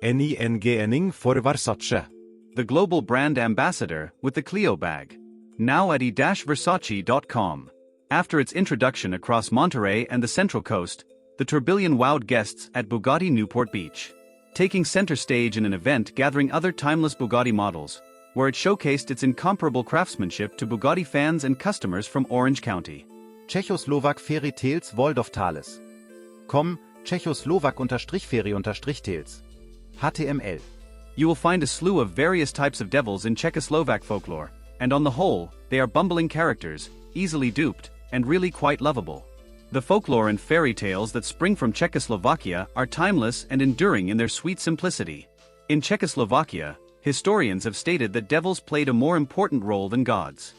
NINGNing for Versace. The global brand ambassador with the Clio bag. Now at e-versace.com. After its introduction across Monterey and the Central Coast, the tourbillon wowed guests at Bugatti Newport Beach, taking center stage in an event gathering other timeless Bugatti models, where it showcased its incomparable craftsmanship to Bugatti fans and customers from Orange County. Tschechoslowak Fairy Tales Waldorf Thales. Tschechoslowak_Fairy_Tales. HTML. You will find a slew of various types of devils in Czechoslovak folklore, and on the whole, they are bumbling characters, easily duped, and really quite lovable. The folklore and fairy tales that spring from Czechoslovakia are timeless and enduring in their sweet simplicity. In Czechoslovakia, historians have stated that devils played a more important role than gods.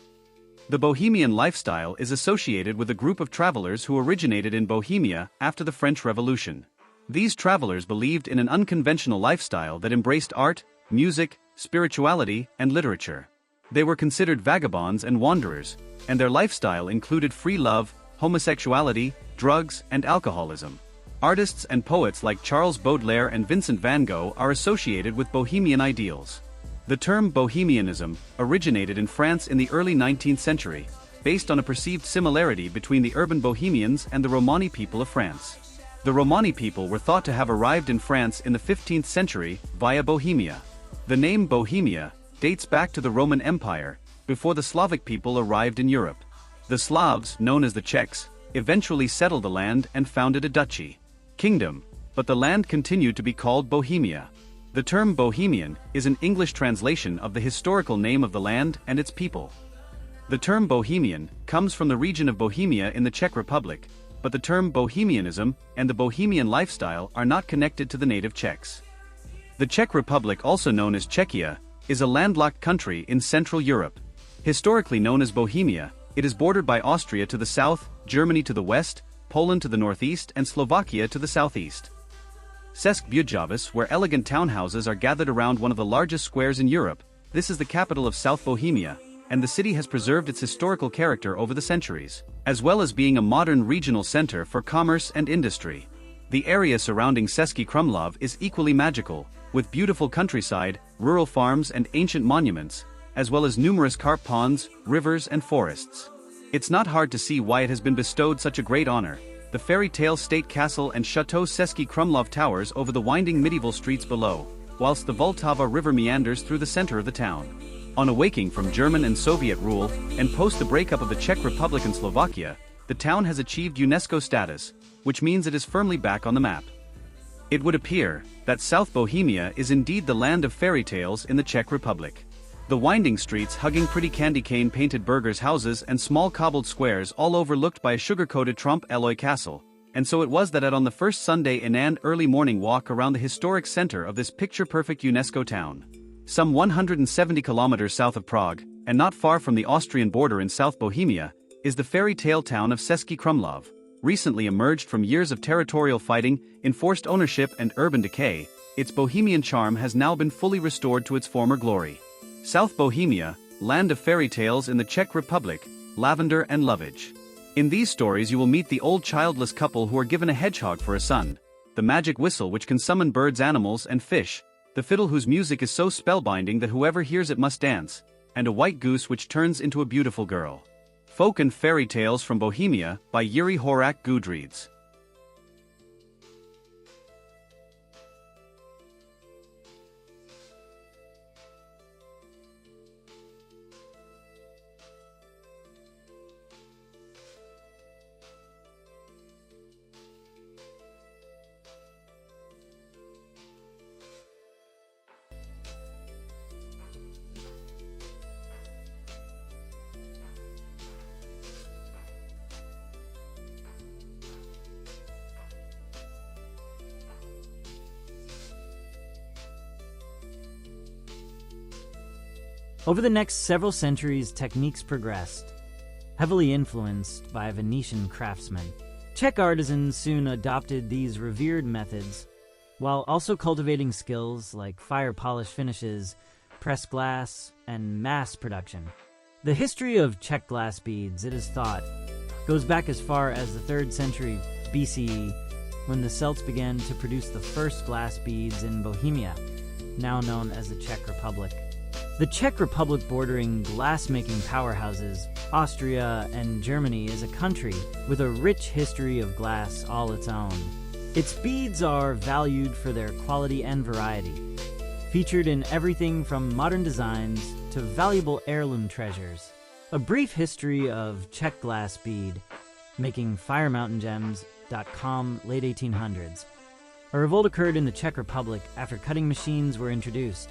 The Bohemian lifestyle is associated with a group of travelers who originated in Bohemia after the French Revolution. These travelers believed in an unconventional lifestyle that embraced art, music, spirituality, and literature. They were considered vagabonds and wanderers, and their lifestyle included free love, homosexuality, drugs, and alcoholism. Artists and poets like Charles Baudelaire and Vincent van Gogh are associated with Bohemian ideals. The term Bohemianism originated in France in the early 19th century, based on a perceived similarity between the urban Bohemians and the Romani people of France. The Romani people were thought to have arrived in France in the 15th century via Bohemia. The name Bohemia dates back to the Roman Empire, before the Slavic people arrived in Europe. The Slavs, known as the Czechs, eventually settled the land and founded a duchy, kingdom, but the land continued to be called Bohemia. The term Bohemian is an English translation of the historical name of the land and its people. The term Bohemian comes from the region of Bohemia in the Czech Republic, but the term Bohemianism and the Bohemian lifestyle are not connected to the native Czechs. The Czech Republic, also known as Czechia, is a landlocked country in Central Europe. Historically known as Bohemia, it is bordered by Austria to the south, Germany to the west, Poland to the northeast, and Slovakia to the southeast. Český Budějovice, where elegant townhouses are gathered around one of the largest squares in Europe, this is the capital of South Bohemia, and the city has preserved its historical character over the centuries, as well as being a modern regional center for commerce and industry. The area surrounding Český Krumlov is equally magical, with beautiful countryside, rural farms and ancient monuments, as well as numerous carp ponds, rivers and forests. It's not hard to see why it has been bestowed such a great honor. The fairy tale state castle and Chateau Český Krumlov towers over the winding medieval streets below, whilst the Vltava River meanders through the center of the town. On awaking from German and Soviet rule, and post the breakup of the Czech Republic and Slovakia, the town has achieved UNESCO status, which means it is firmly back on the map. It would appear that South Bohemia is indeed the land of fairy tales in the Czech Republic. The winding streets hugging pretty candy cane painted burghers' houses and small cobbled squares all overlooked by a sugar-coated Trompe l'Oeil castle, and so it was that on the first Sunday in an early morning walk around the historic center of this picture-perfect UNESCO town. Some 170 kilometers south of Prague, and not far from the Austrian border in South Bohemia, is the fairy tale town of Český Krumlov. Recently emerged from years of territorial fighting, enforced ownership and urban decay, its Bohemian charm has now been fully restored to its former glory. South Bohemia, land of fairy tales in the Czech Republic, lavender and lovage. In these stories you will meet the old childless couple who are given a hedgehog for a son, the magic whistle which can summon birds, animals and fish, the fiddle whose music is so spellbinding that whoever hears it must dance, and a white goose which turns into a beautiful girl. Folk and Fairy Tales from Bohemia by Yuri Horak Gudrides. Over the next several centuries, techniques progressed, heavily influenced by Venetian craftsmen. Czech artisans soon adopted these revered methods, while also cultivating skills like fire polish finishes, pressed glass, and mass production. The history of Czech glass beads, it is thought, goes back as far as the 3rd century BCE, when the Celts began to produce the first glass beads in Bohemia, now known as the Czech Republic. The Czech Republic, bordering glass-making powerhouses, Austria and Germany, is a country with a rich history of glass all its own. Its beads are valued for their quality and variety, featured in everything from modern designs to valuable heirloom treasures. A brief history of Czech glass bead making FireMountainGems.com, late 1800s. A revolt occurred in the Czech Republic after cutting machines were introduced,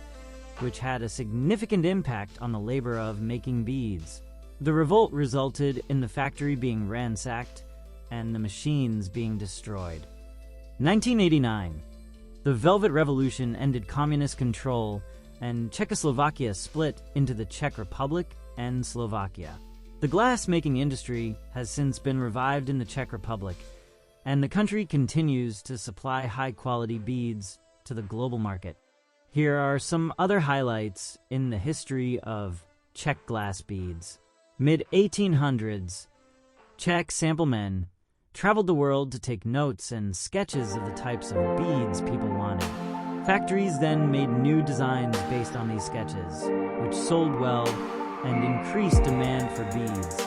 which had a significant impact on the labor of making beads. The revolt resulted in the factory being ransacked and the machines being destroyed. 1989. The Velvet Revolution ended communist control, and Czechoslovakia split into the Czech Republic and Slovakia. The glass-making industry has since been revived in the Czech Republic, and the country continues to supply high-quality beads to the global market. Here are some other highlights in the history of Czech glass beads. Mid-1800s, Czech sample men traveled the world to take notes and sketches of the types of beads people wanted. Factories then made new designs based on these sketches, which sold well and increased demand for beads.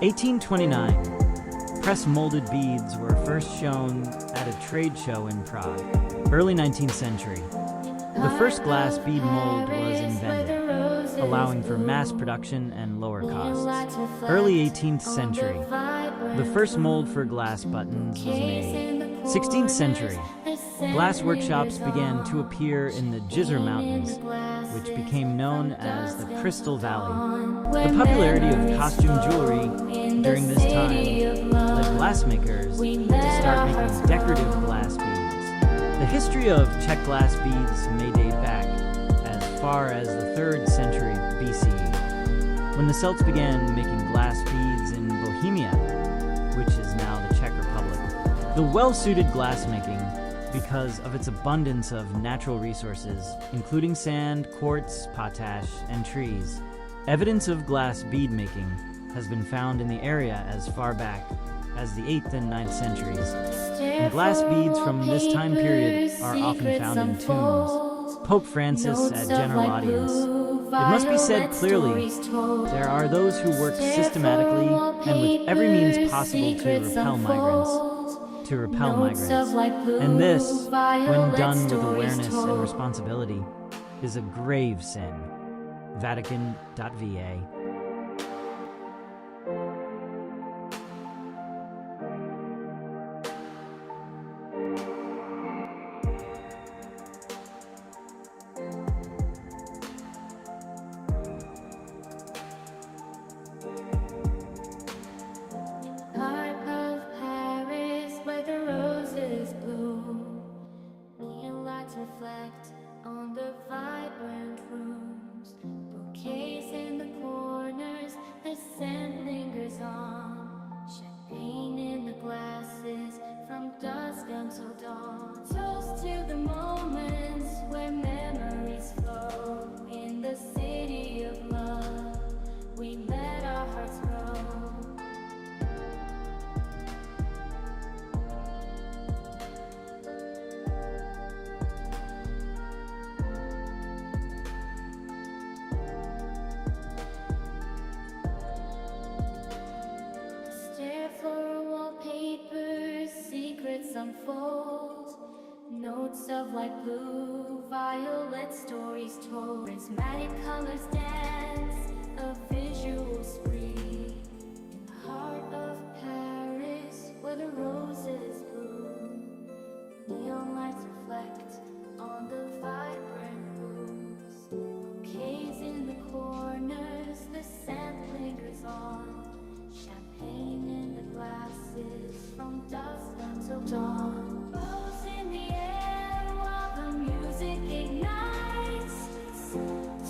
1829, press-molded beads were first shown at a trade show in Prague. Early 19th century. The first glass bead mold was invented, allowing for mass production and lower costs. Early 18th century. The first mold for glass buttons was made. 16th century. Glass workshops began to appear in the Jizr Mountains, which became known as the Crystal Valley. The popularity of costume jewelry during this time led glassmakers to start making decorative glass beads. The history of Czech glass beads may date back as far as the 3rd century BCE, when the Celts began making glass beads in Bohemia, which is now the Czech Republic. The well-suited glassmaking because of its abundance of natural resources, including sand, quartz, potash, and trees. Evidence of glass bead making has been found in the area as far back as the 8th and 9th centuries, and glass beads from this time period are often found in tombs. Pope Francis at general audience. It must be said clearly, there are those who work systematically and with every means possible to repel migrants. And this, when done with awareness and responsibility, is a grave sin. Vatican.va. Reflect on the vibrant rooms, bouquets in the corners, the scent lingers on. Champagne in the glasses, from dusk until dawn. Toast to the moments where memories flow. In the city of love, we let our hearts grow. Unfold notes of light blue, violet stories told. Prismatic colors dance, a visual spree. In the heart of Paris, where the roses bloom, neon lights reflect on the vibrant rooms. Bouquets in the corners, the scent lingers on. Champagne in the glasses, from dusk until dawn. Bows in the air while the music ignites.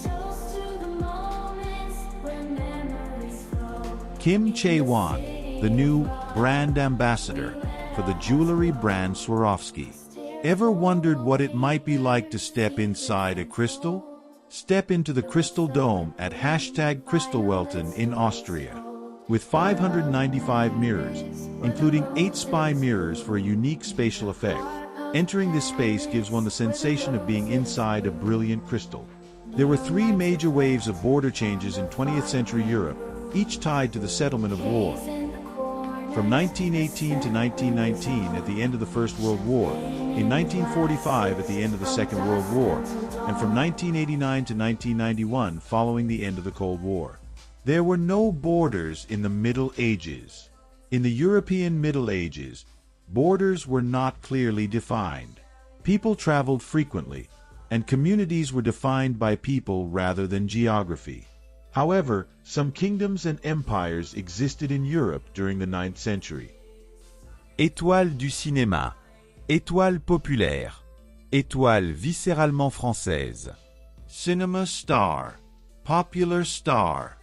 Toast to the moments where memories flow. Kim Chae-won, the new brand ambassador for the jewelry brand Swarovski. Ever wondered what it might be like to step inside a crystal? Step into the Crystal Dome at #CrystalWelton in Austria. with 595 mirrors, including 8 spy mirrors for a unique spatial effect. Entering this space gives one the sensation of being inside a brilliant crystal. There were 3 major waves of border changes in 20th century Europe, each tied to the settlement of war. From 1918 to 1919 at the end of the First World War, in 1945 at the end of the Second World War, and from 1989 to 1991 following the end of the Cold War. There were no borders in the Middle Ages. In the European Middle Ages, borders were not clearly defined. People traveled frequently, and communities were defined by people rather than geography. However, some kingdoms and empires existed in Europe during the 9th century. Étoile du cinéma, étoile populaire, étoile viscéralement française. Cinema star, popular star,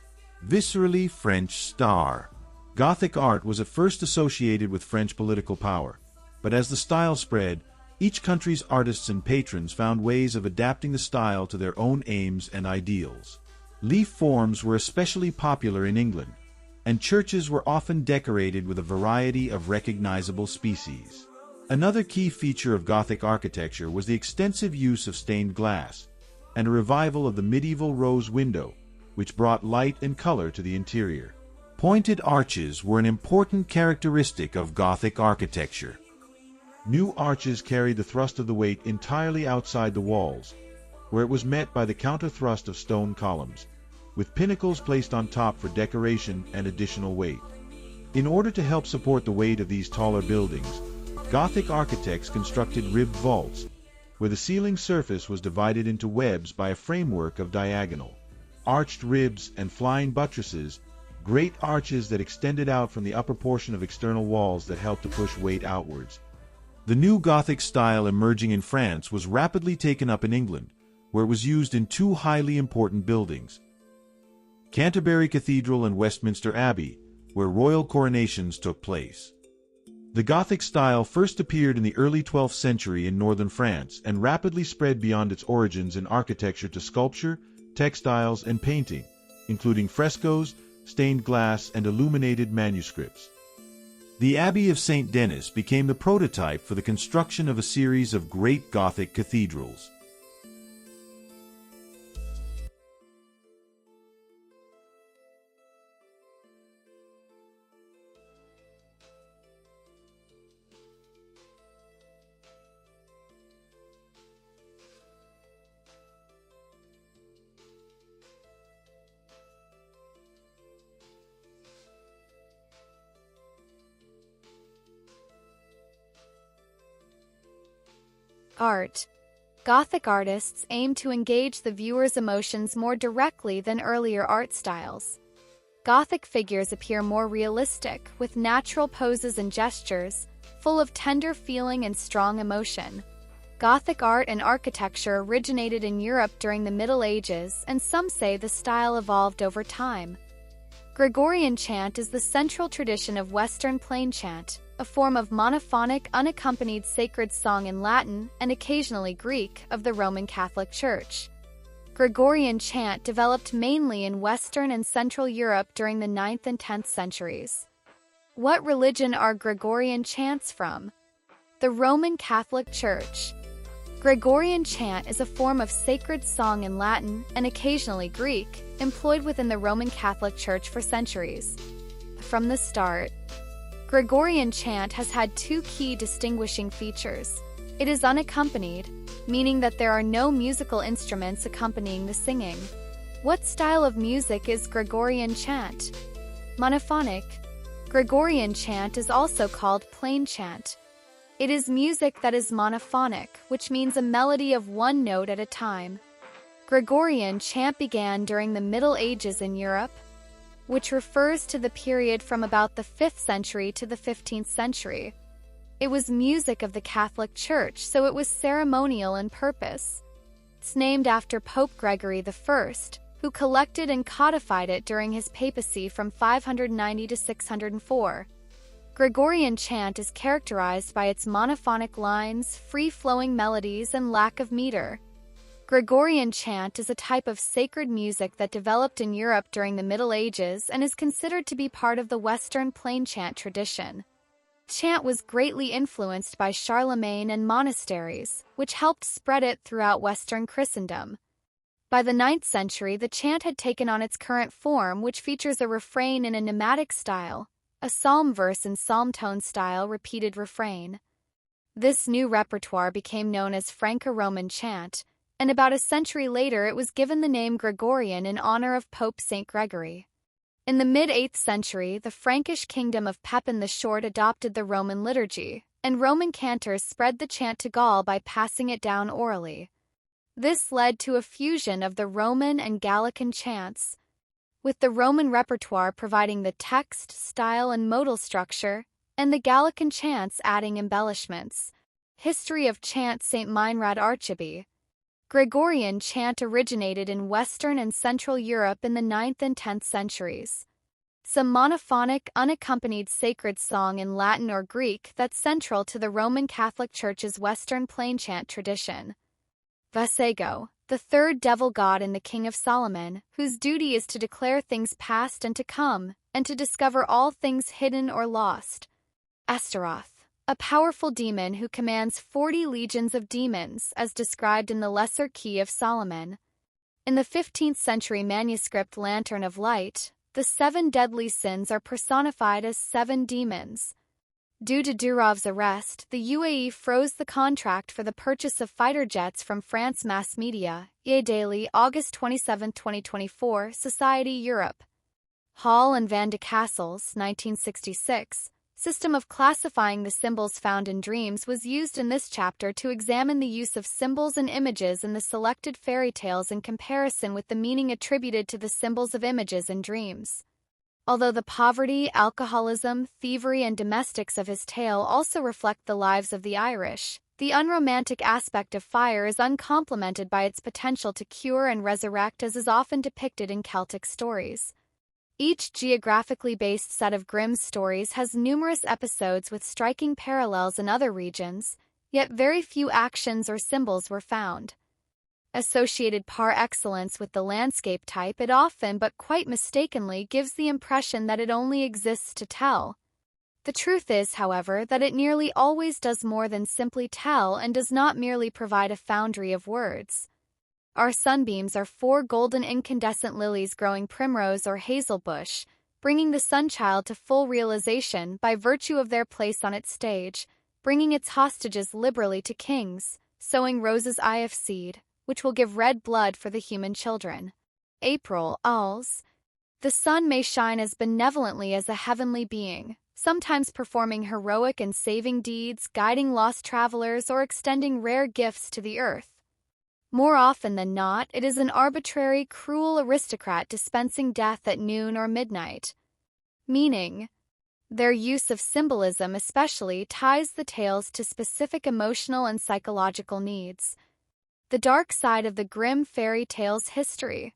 viscerally French star. Gothic art was at first associated with French political power, but as the style spread, each country's artists and patrons found ways of adapting the style to their own aims and ideals. Leaf forms were especially popular in England, and churches were often decorated with a variety of recognizable species. Another key feature of Gothic architecture was the extensive use of stained glass, and a revival of the medieval rose window, which brought light and color to the interior. Pointed arches were an important characteristic of Gothic architecture. New arches carried the thrust of the weight entirely outside the walls, where it was met by the counter-thrust of stone columns, with pinnacles placed on top for decoration and additional weight. In order to help support the weight of these taller buildings, Gothic architects constructed ribbed vaults, where the ceiling surface was divided into webs by a framework of diagonal, arched ribs and flying buttresses, great arches that extended out from the upper portion of external walls that helped to push weight outwards. The new Gothic style emerging in France was rapidly taken up in England, where it was used in 2 highly important buildings: Canterbury Cathedral and Westminster Abbey, where royal coronations took place. The Gothic style first appeared in the early 12th century in northern France and rapidly spread beyond its origins in architecture to sculpture, textiles, and painting, including frescoes, stained glass, and illuminated manuscripts. The Abbey of St. Denis became the prototype for the construction of a series of great Gothic cathedrals. Art. Gothic artists aim to engage the viewer's emotions more directly than earlier art styles. Gothic figures appear more realistic, with natural poses and gestures, full of tender feeling and strong emotion. Gothic art and architecture originated in Europe during the Middle Ages, and some say the style evolved over time. Gregorian chant is the central tradition of Western plain chant, a form of monophonic, unaccompanied sacred song in Latin and occasionally Greek of the Roman Catholic Church. Gregorian chant developed mainly in Western and Central Europe during the 9th and 10th centuries. What religion are Gregorian chants from? The Roman Catholic Church. Gregorian chant is a form of sacred song in Latin and occasionally Greek, employed within the Roman Catholic Church for centuries. From the start, Gregorian chant has had 2 key distinguishing features. It is unaccompanied, meaning that there are no musical instruments accompanying the singing. What style of music is Gregorian chant? Monophonic. Gregorian chant is also called plain chant. It is music that is monophonic, which means a melody of one note at a time. Gregorian chant began during the Middle Ages in Europe, which refers to the period from about the 5th century to the 15th century. It was music of the Catholic Church, so it was ceremonial in purpose. It's named after Pope Gregory I, who collected and codified it during his papacy from 590 to 604. Gregorian chant is characterized by its monophonic lines, free-flowing melodies, and lack of meter. Gregorian chant is a type of sacred music that developed in Europe during the Middle Ages and is considered to be part of the Western plain chant tradition. Chant was greatly influenced by Charlemagne and monasteries, which helped spread it throughout Western Christendom. By the 9th century, the chant had taken on its current form, which features a refrain in a nematic style, a psalm verse in psalm tone style repeated refrain. This new repertoire became known as Franco-Roman chant, and about a century later it was given the name Gregorian in honor of Pope St. Gregory. In the mid-8th century, the Frankish kingdom of Pepin the Short adopted the Roman liturgy, and Roman cantors spread the chant to Gaul by passing it down orally. This led to a fusion of the Roman and Gallican chants, with the Roman repertoire providing the text, style, and modal structure, and the Gallican chants adding embellishments. History of chant. St. Meinrad Archibald. Gregorian chant originated in Western and Central Europe in the 9th and 10th centuries. Some monophonic, unaccompanied sacred song in Latin or Greek that's central to the Roman Catholic Church's Western plain chant tradition. Vasego, the third devil god and the king of Solomon, whose duty is to declare things past and to come, and to discover all things hidden or lost. Astaroth, a powerful demon who commands 40 legions of demons, as described in the Lesser Key of Solomon. In the 15th century manuscript Lantern of Light, the 7 deadly sins are personified as 7 demons. Due to Durov's arrest, the UAE froze the contract for the purchase of fighter jets from France Mass Media, EA Daily, August 27, 2024, Society Europe. Hall and Van de Cassel's 1966 system of classifying the symbols found in dreams was used in this chapter to examine the use of symbols and images in the selected fairy tales in comparison with the meaning attributed to the symbols of images in dreams. Although the poverty, alcoholism, thievery, and domestics of his tale also reflect the lives of the Irish, the unromantic aspect of fire is uncomplimented by its potential to cure and resurrect, as is often depicted in Celtic stories. Each geographically based set of Grimm's stories has numerous episodes with striking parallels in other regions, yet very few actions or symbols were found. Associated par excellence with the landscape type, it often, but quite mistakenly, gives the impression that it only exists to tell. The truth is, however, that it nearly always does more than simply tell and does not merely provide a foundry of words. Our sunbeams are 4 golden incandescent lilies growing primrose or hazel bush, bringing the sunchild to full realization by virtue of their place on its stage, bringing its hostages liberally to kings, sowing Rose's eye of seed, which will give red blood for the human children. April, Alls. The sun may shine as benevolently as a heavenly being, sometimes performing heroic and saving deeds, guiding lost travelers, or extending rare gifts to the earth. More often than not, it is an arbitrary, cruel aristocrat dispensing death at noon or midnight. Meaning, their use of symbolism especially ties the tales to specific emotional and psychological needs. The dark side of the Grimm fairy tale's history.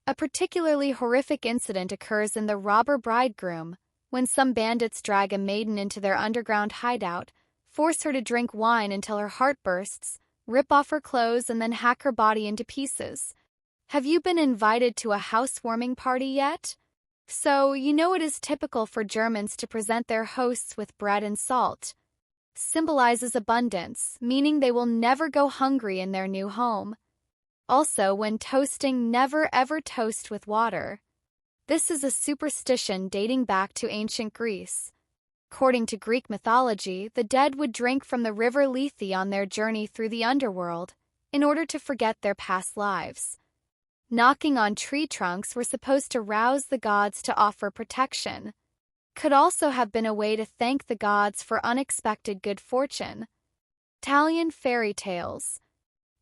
A particularly horrific incident occurs in The Robber Bridegroom, when some bandits drag a maiden into their underground hideout, force her to drink wine until her heart bursts, rip off her clothes, and then hack her body into pieces. Have you been invited to a housewarming party yet? So, you know it is typical for Germans to present their hosts with bread and salt. Symbolizes abundance, meaning they will never go hungry in their new home. Also, when toasting, never ever toast with water. This is a superstition dating back to ancient Greece. According to Greek mythology, the dead would drink from the river Lethe on their journey through the underworld, in order to forget their past lives. Knocking on tree trunks were supposed to rouse the gods to offer protection. Could also have been a way to thank the gods for unexpected good fortune. Italian fairy tales.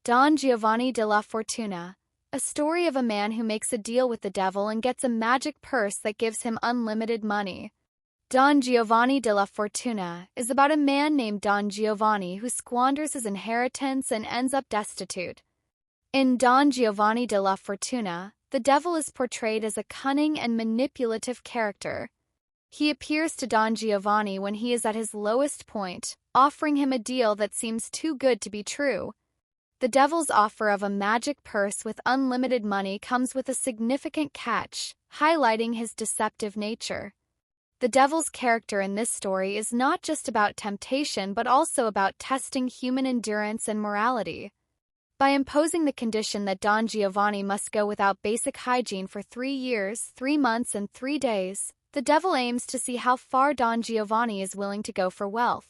Don Giovanni della Fortuna, a story of a man who makes a deal with the devil and gets a magic purse that gives him unlimited money. Don Giovanni della Fortuna is about a man named Don Giovanni who squanders his inheritance and ends up destitute. In Don Giovanni della Fortuna, the devil is portrayed as a cunning and manipulative character. He appears to Don Giovanni when he is at his lowest point, offering him a deal that seems too good to be true. The devil's offer of a magic purse with unlimited money comes with a significant catch, highlighting his deceptive nature. The devil's character in this story is not just about temptation but also about testing human endurance and morality. By imposing the condition that Don Giovanni must go without basic hygiene for 3 years, 3 months, and 3 days, the devil aims to see how far Don Giovanni is willing to go for wealth.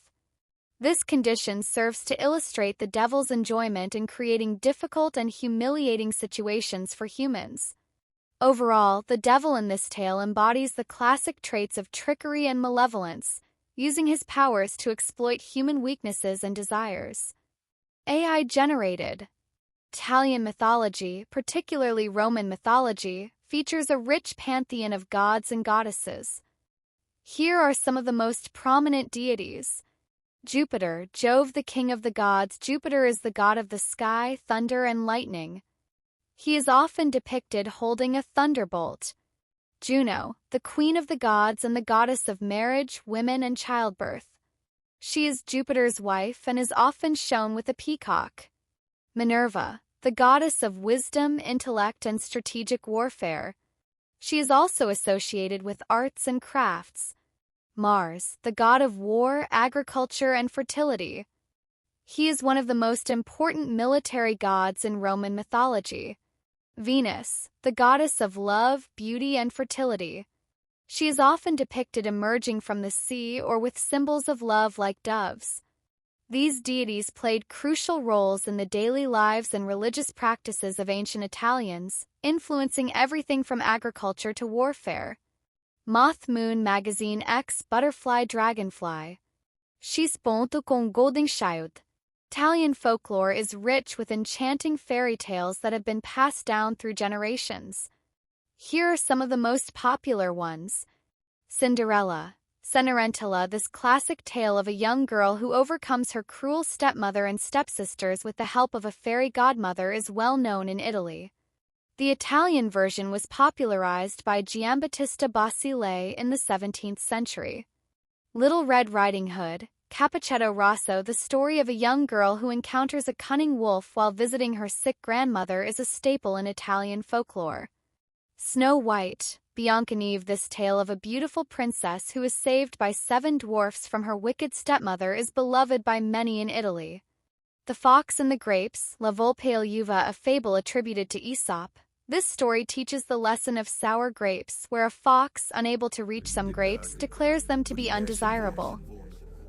This condition serves to illustrate the devil's enjoyment in creating difficult and humiliating situations for humans. Overall, the devil in this tale embodies the classic traits of trickery and malevolence, using his powers to exploit human weaknesses and desires. AI-generated. Italian mythology, particularly Roman mythology, features a rich pantheon of gods and goddesses. Here are some of the most prominent deities. Jupiter, Jove, the king of the gods. Jupiter is the god of the sky, thunder, and lightning. He is often depicted holding a thunderbolt. Juno, the queen of the gods and the goddess of marriage, women, and childbirth. She is Jupiter's wife and is often shown with a peacock. Minerva, the goddess of wisdom, intellect, and strategic warfare. She is also associated with arts and crafts. Mars, the god of war, agriculture, and fertility. He is one of the most important military gods in Roman mythology. Venus, the goddess of love, beauty, and fertility. She is often depicted emerging from the sea or with symbols of love like doves. These deities played crucial roles in the daily lives and religious practices of ancient Italians, influencing everything from agriculture to warfare. Moth, Moon Magazine X Butterfly Dragonfly. She's ponto con golden child. Italian folklore is rich with enchanting fairy tales that have been passed down through generations. Here are some of the most popular ones. Cinderella. Cenerentola, this classic tale of a young girl who overcomes her cruel stepmother and stepsisters with the help of a fairy godmother, is well known in Italy. The Italian version was popularized by Giambattista Basile in the 17th century. Little Red Riding Hood, Cappuccetto Rosso, the story of a young girl who encounters a cunning wolf while visiting her sick grandmother, is a staple in Italian folklore. Snow White, Biancaneve, this tale of a beautiful princess who is saved by 7 dwarfs from her wicked stepmother, is beloved by many in Italy. The Fox and the Grapes, La Volpe e l'Uva, a fable attributed to Aesop. This story teaches the lesson of sour grapes, where a fox, unable to reach some grapes, declares them to be undesirable.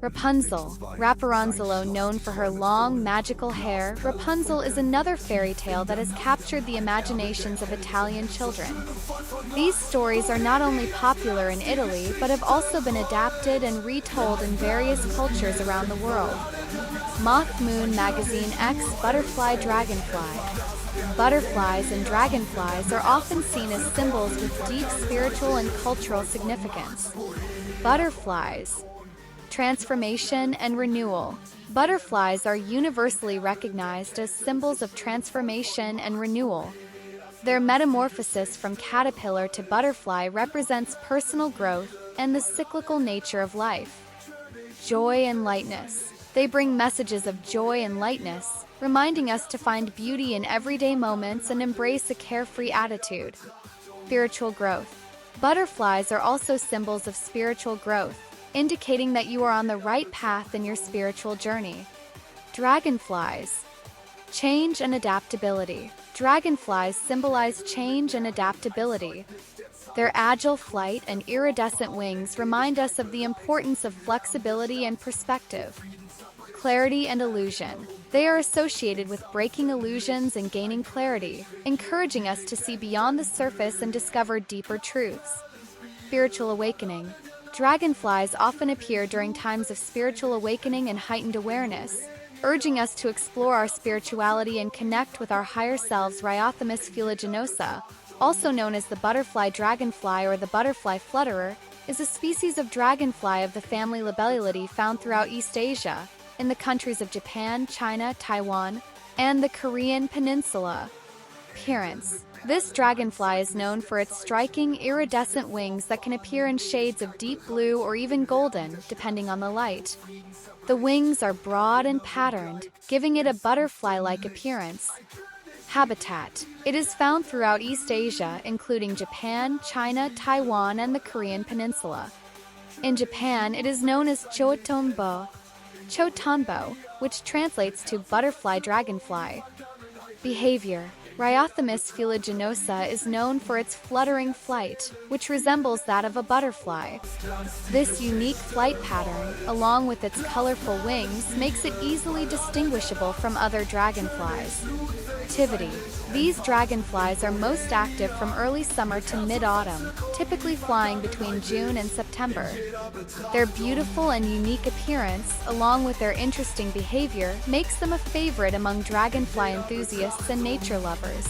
Rapunzel, Rapunzel, known for her long, magical hair, Rapunzel is another fairy tale that has captured the imaginations of Italian children. These stories are not only popular in Italy but have also been adapted and retold in various cultures around the world. Moth, Moon Magazine X Butterfly Dragonfly. Butterflies and dragonflies are often seen as symbols with deep spiritual and cultural significance. Butterflies. Transformation and renewal. Butterflies are universally recognized as symbols of transformation and renewal. Their metamorphosis from caterpillar to butterfly represents personal growth and the cyclical nature of life. Joy and lightness. They bring messages of joy and lightness, reminding us to find beauty in everyday moments and embrace a carefree attitude. Spiritual growth. Butterflies are also symbols of spiritual growth, indicating that you are on the right path in your spiritual journey. Dragonflies. Change and adaptability. Dragonflies symbolize change and adaptability. Their agile flight and iridescent wings remind us of the importance of flexibility and perspective. Clarity and illusion. They are associated with breaking illusions and gaining clarity, encouraging us to see beyond the surface and discover deeper truths. Spiritual awakening. Dragonflies often appear during times of spiritual awakening and heightened awareness, urging us to explore our spirituality and connect with our higher selves. Rhyothamus fuliginosa, also known as the butterfly dragonfly or the butterfly flutterer, is a species of dragonfly of the family Libellulidae found throughout East Asia, in the countries of Japan, China, Taiwan, and the Korean Peninsula. Appearance. This dragonfly is known for its striking, iridescent wings that can appear in shades of deep blue or even golden, depending on the light. The The wings are broad and patterned, giving it a butterfly-like appearance. Habitat. It is found throughout East Asia, including Japan, China, Taiwan, and the Korean Peninsula. In Japan, it is known as chotonbo, which translates to butterfly dragonfly. Behavior. Rhyothamus fuliginosa is known for its fluttering flight, which resembles that of a butterfly. This unique flight pattern, along with its colorful wings, makes it easily distinguishable from other dragonflies. Activity. These dragonflies are most active from early summer to mid-autumn, typically flying between June and September. Their beautiful and unique appearance, along with their interesting behavior, makes them a favorite among dragonfly enthusiasts and nature lovers.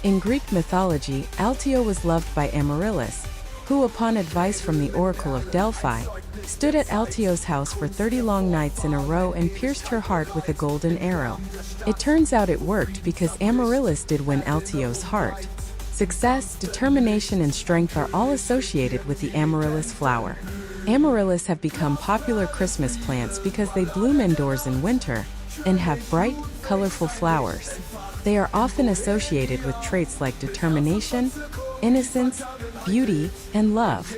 In Greek mythology, Altio was loved by Amaryllis, who, upon advice from the Oracle of Delphi, stood at Altio's house for 30 long nights in a row and pierced her heart with a golden arrow. It turns out it worked because Amaryllis did win Altio's heart. Success, determination, and strength are all associated with the amaryllis flower. Amaryllis have become popular Christmas plants because they bloom indoors in winter and have bright, colorful flowers. They are often associated with traits like determination, innocence, beauty, and love.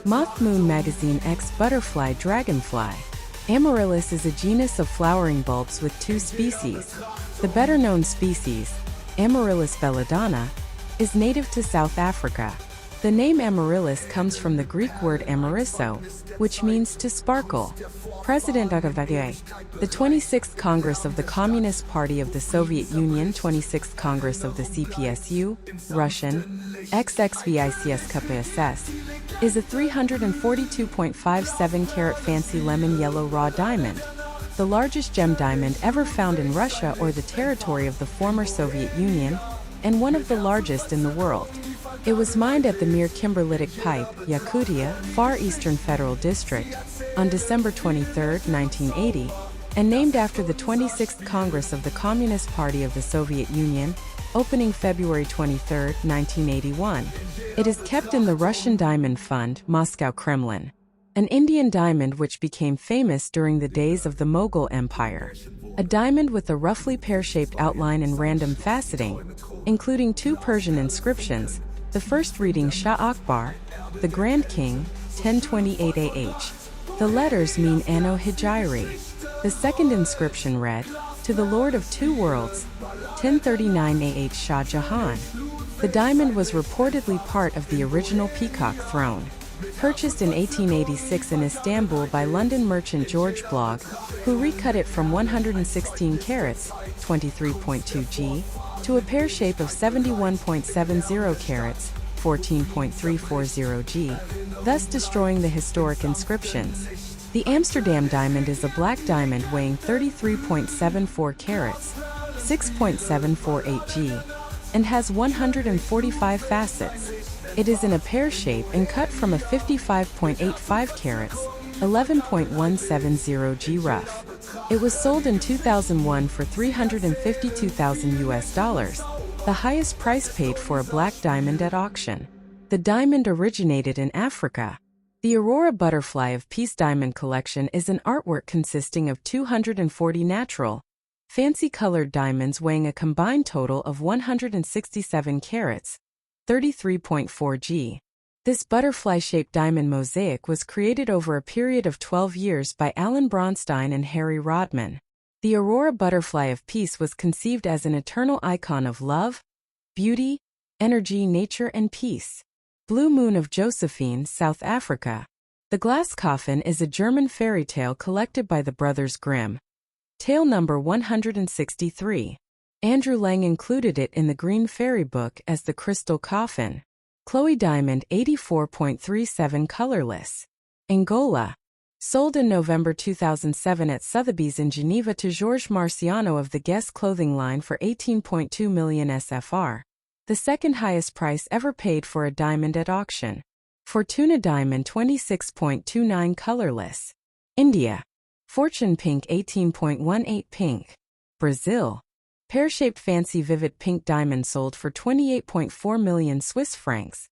Moth Moon Magazine X Butterfly Dragonfly. Amaryllis is a genus of flowering bulbs with 2 species. The better-known species, Amaryllis belladonna, is native to South Africa. The name amaryllis comes from the Greek word amarisso, which means to sparkle. President Dragonfly. The 26th Congress of the Communist Party of the Soviet Union, 26th Congress of the CPSU, Russian, XXVICS is a 342.57 carat fancy lemon yellow raw diamond, the largest gem diamond ever found in Russia or the territory of the former Soviet Union, and one of the largest in the world. It was mined at the Mir Kimberlitic Pipe, Yakutia, Far Eastern Federal District, on December 23, 1980, and named after the 26th Congress of the Communist Party of the Soviet Union, opening February 23, 1981. It is kept in the Russian Diamond Fund, Moscow Kremlin, an Indian diamond which became famous during the days of the Mughal Empire. A diamond with a roughly pear-shaped outline and random faceting, including 2 Persian inscriptions, the first reading Shah Akbar, the Grand King, 1028 AH. The letters mean Anno Hijri. The second inscription read, To the Lord of 2 Worlds, 1039 AH Shah Jahan. The diamond was reportedly part of the original Peacock throne. Purchased in 1886 in Istanbul by London merchant George Blogg, who recut it from 116 carats, 23.2 G, to a pear shape of 71.70 carats, 14.340 G, thus destroying the historic inscriptions. The Amsterdam diamond is a black diamond weighing 33.74 carats, 6.748 G, and has 145 facets. It is in a pear shape and cut from a 55.85 carats, 11.170 G rough. It was sold in 2001 for $352,000, the highest price paid for a black diamond at auction. The diamond originated in Africa. The Aurora Butterfly of Peace Diamond Collection is an artwork consisting of 240 natural, fancy-colored diamonds weighing a combined total of 167 carats, 33.4 G. This butterfly-shaped diamond mosaic was created over a period of 12 years by Alan Bronstein and Harry Rodman. The Aurora Butterfly of Peace was conceived as an eternal icon of love, beauty, energy, nature, and peace. Blue Moon of Josephine, South Africa. The Glass Coffin is a German fairy tale collected by the Brothers Grimm. Tale number 163. Andrew Lang included it in the Green Fairy Book as the Crystal Coffin. Chloe Diamond 84.37 colorless. Angola. Sold in November 2007 at Sotheby's in Geneva to Georges Marciano of the Guess clothing line for 18.2 million SFR. The second highest price ever paid for a diamond at auction. Fortuna Diamond 26.29 colorless. India. Fortune Pink 18.18 pink. Brazil. Pear-shaped fancy vivid pink diamond sold for 28.4 million Swiss francs,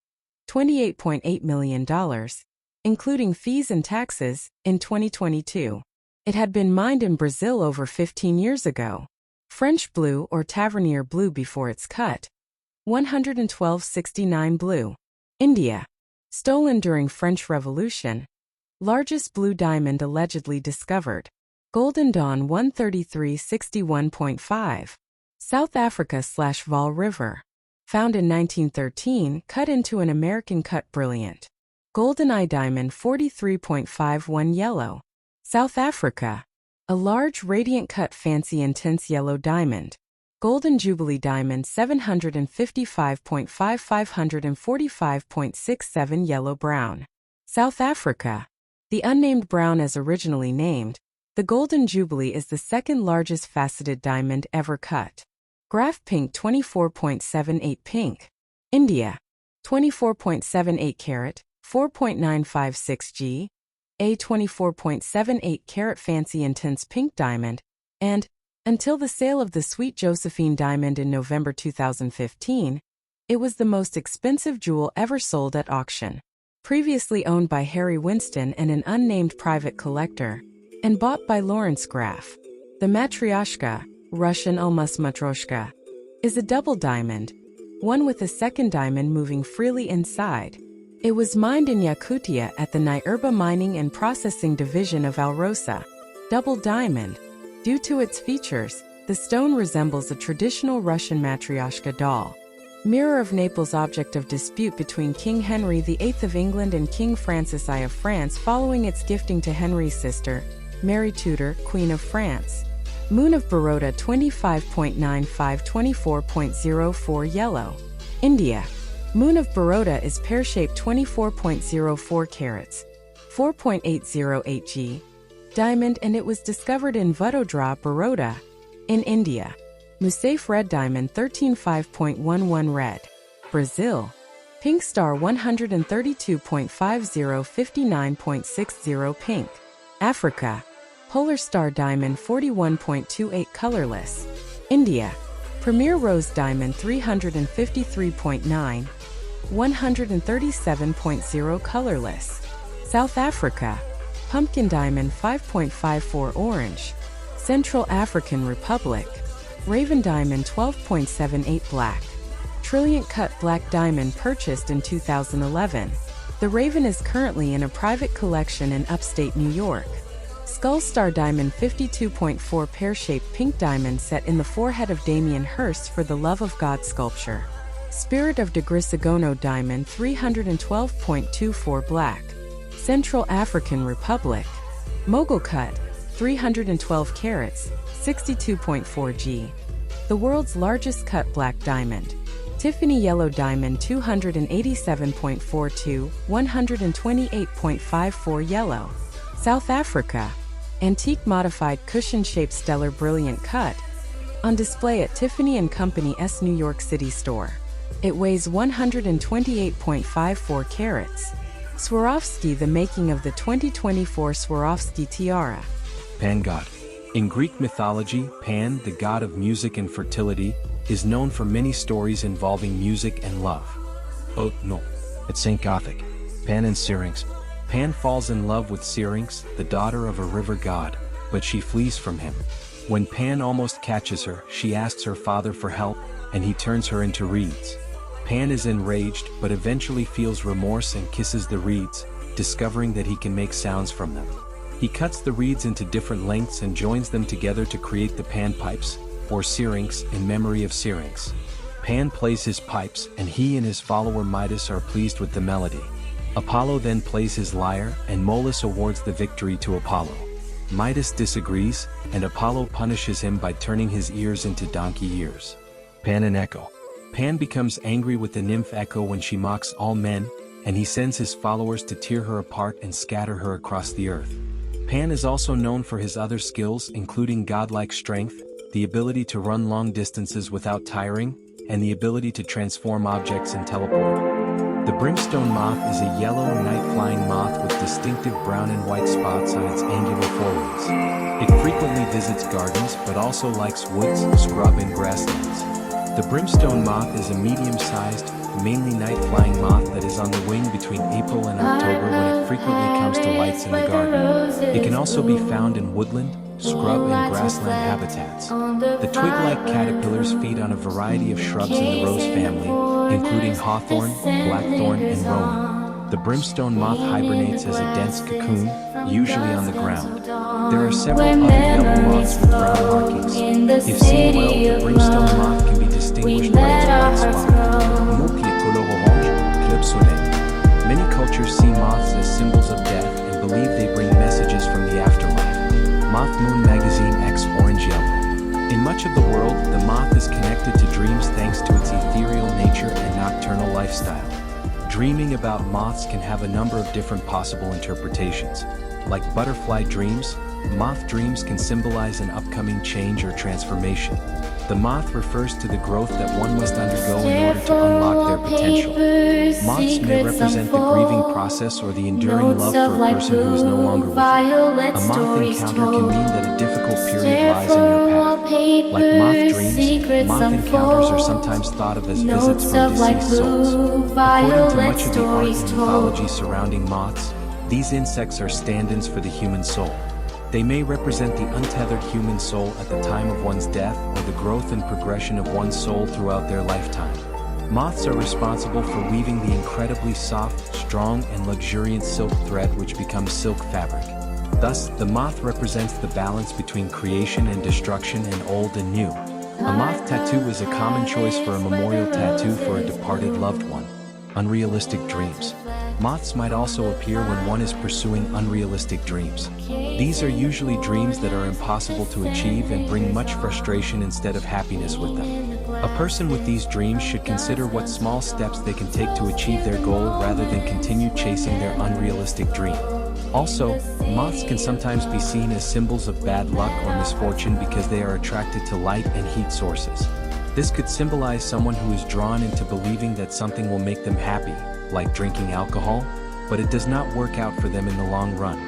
$28.8 million, including fees and taxes, in 2022. It had been mined in Brazil over 15 years ago. French blue or Tavernier blue before its cut. 11269 blue. India. Stolen during French Revolution. Largest blue diamond allegedly discovered. Golden Dawn 13361.5. South Africa/Vaal River. Found in 1913, cut into an American cut brilliant. Golden Eye diamond 43.51 yellow. South Africa. A large radiant cut fancy intense yellow diamond. Golden Jubilee diamond 755.5 545.67 yellow brown. South Africa. The unnamed brown as originally named, the Golden Jubilee is the second largest faceted diamond ever cut. Graph pink 24.78 pink. India. 24.78 carat, 4.956 G. A 24.78 carat fancy intense pink diamond, and, until the sale of the Sweet Josephine diamond in November 2015, it was the most expensive jewel ever sold at auction. Previously owned by Harry Winston and an unnamed private collector, and bought by Lawrence Graff. The Matryoshka, Russian Almas Matroshka, is a double diamond, one with a second diamond moving freely inside. It was mined in Yakutia at the Nyerba Mining and Processing Division of Alrosa. Double diamond. Due to its features, the stone resembles a traditional Russian Matryoshka doll. Mirror of Naples, object of dispute between King Henry VIII of England and King Francis I of France following its gifting to Henry's sister, Mary Tudor, Queen of France. Moon of Baroda 25.95 24.04 yellow. India. Moon of Baroda is pear-shaped 24.04 carats, 4.808 G. Diamond, and it was discovered in Vadodara, Baroda, in India. Musaif red diamond 13.5.11 red. Brazil. Pink star 132.50 59.60 pink. Africa. Polar star diamond 41.28 colorless. India. Premier rose diamond 353.9 137.0 colorless. South Africa. Pumpkin diamond 5.54 orange. Central African Republic. Raven diamond 12.78 black. Trilliant cut black diamond purchased in 2011. The Raven is currently in a private collection in upstate New York. Skull star diamond 52.4 pear-shaped pink diamond set in the forehead of Damien Hirst for the Love of God sculpture. Spirit of de Grisagono diamond 312.24 black. Central African Republic. Mogul cut 312 carats, 62.4 G. The world's largest cut black diamond. Tiffany yellow diamond 287.42, 128.54 yellow. South Africa. Antique modified cushion-shaped stellar brilliant cut. On display at Tiffany & Company's New York City store. It weighs 128.54 carats. Swarovski, the making of the 2024 Swarovski tiara. Pan god. In Greek mythology, Pan, the god of music and fertility, is known for many stories involving music and love. Oh no, it's St. Gothic. Pan and Syrinx. Pan falls in love with Syrinx, the daughter of a river god, but she flees from him. When Pan almost catches her, she asks her father for help, and he turns her into reeds. Pan is enraged, but eventually feels remorse and kisses the reeds, discovering that he can make sounds from them. He cuts the reeds into different lengths and joins them together to create the Pan pipes, or Syrinx, in memory of Syrinx. Pan plays his pipes, and he and his follower Midas are pleased with the melody. Apollo then plays his lyre, and Molus awards the victory to Apollo. Midas disagrees, and Apollo punishes him by turning his ears into donkey ears. Pan and Echo. Pan becomes angry with the nymph Echo when she mocks all men, and he sends his followers to tear her apart and scatter her across the earth. Pan is also known for his other skills, including godlike strength, the ability to run long distances without tiring, and the ability to transform objects and teleport. The brimstone moth is a yellow night-flying moth with distinctive brown and white spots on its angular forewings. It frequently visits gardens but also likes woods, scrub and grasslands. The brimstone moth is a medium-sized, mainly night-flying moth that is on the wing between April and October when it frequently comes to lights in the garden. It can also be found in woodland, scrub and grassland habitats. The twig-like caterpillars feed on a variety of shrubs in the rose family, including hawthorn, blackthorn, and rowan. The brimstone moth hibernates as a dense cocoon, usually on the ground. There are several other yellow moths with brown markings. If seen well, the brimstone moth can be distinguished by its white spot. Moth qui est couleur orange, club soleil. Many cultures see moths as symbols of death and believe they bring messages from the afterlife. Moth Moon Magazine X Orange Yellow. In much of the world, the moth is connected to dreams thanks to its ethereal nature and nocturnal lifestyle. Dreaming about moths can have a number of different possible interpretations. Like butterfly dreams, moth dreams can symbolize an upcoming change or transformation. The moth refers to the growth that one must undergo in order to unlock their potential. Moths may represent the grieving process or the enduring love for a person who is no longer with you. A moth encounter can mean that a difficult period lies in your path. Like moth dreams, moth encounters are sometimes thought of as visits from deceased souls. According to much of the art and mythology surrounding moths, these insects are stand-ins for the human soul. They may represent the untethered human soul at the time of one's death or the growth and progression of one's soul throughout their lifetime. Moths are responsible for weaving the incredibly soft, strong, and luxuriant silk thread which becomes silk fabric. Thus, the moth represents the balance between creation and destruction and old and new. A moth tattoo is a common choice for a memorial tattoo for a departed loved one. Unrealistic dreams. Moths might also appear when one is pursuing unrealistic dreams. These are usually dreams that are impossible to achieve and bring much frustration instead of happiness with them. A person with these dreams should consider what small steps they can take to achieve their goal rather than continue chasing their unrealistic dream. Also, moths can sometimes be seen as symbols of bad luck or misfortune because they are attracted to light and heat sources. This could symbolize someone who is drawn into believing that something will make them happy, like drinking alcohol, but it does not work out for them in the long run.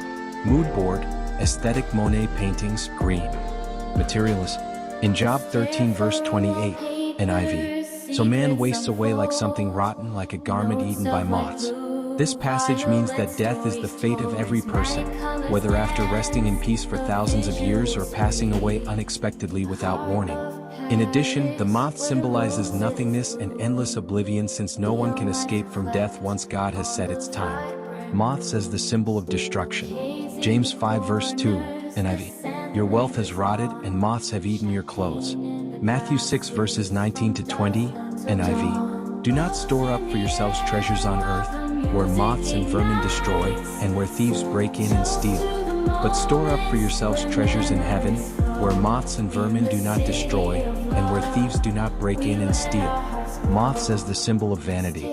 Mood board, aesthetic Monet paintings, green. Materialist. In Job 13 verse 28, NIV. So man wastes away like something rotten, like a garment eaten by moths. This passage means that death is the fate of every person, whether after resting in peace for thousands of years or passing away unexpectedly without warning. In addition, the moth symbolizes nothingness and endless oblivion since no one can escape from death once God has set its time. Moths as the symbol of destruction. James 5 verse 2, NIV. Your wealth has rotted and moths have eaten your clothes. Matthew 6 verses 19 to 20, NIV. Do not store up for yourselves treasures on earth, where moths and vermin destroy, and where thieves break in and steal. But store up for yourselves treasures in heaven, where moths and vermin do not destroy, and where thieves do not break in and steal. Moths as the symbol of vanity.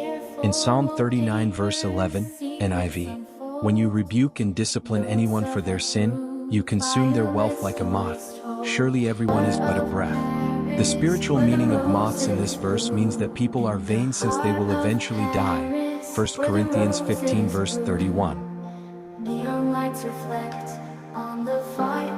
In Psalm 39 verse 11, NIV. When you rebuke and discipline anyone for their sin, you consume their wealth like a moth. Surely everyone is but a breath. The spiritual meaning of moths in this verse means that people are vain since they will eventually die. 1 Corinthians 15 verse 31. Neon lights reflect on the fire.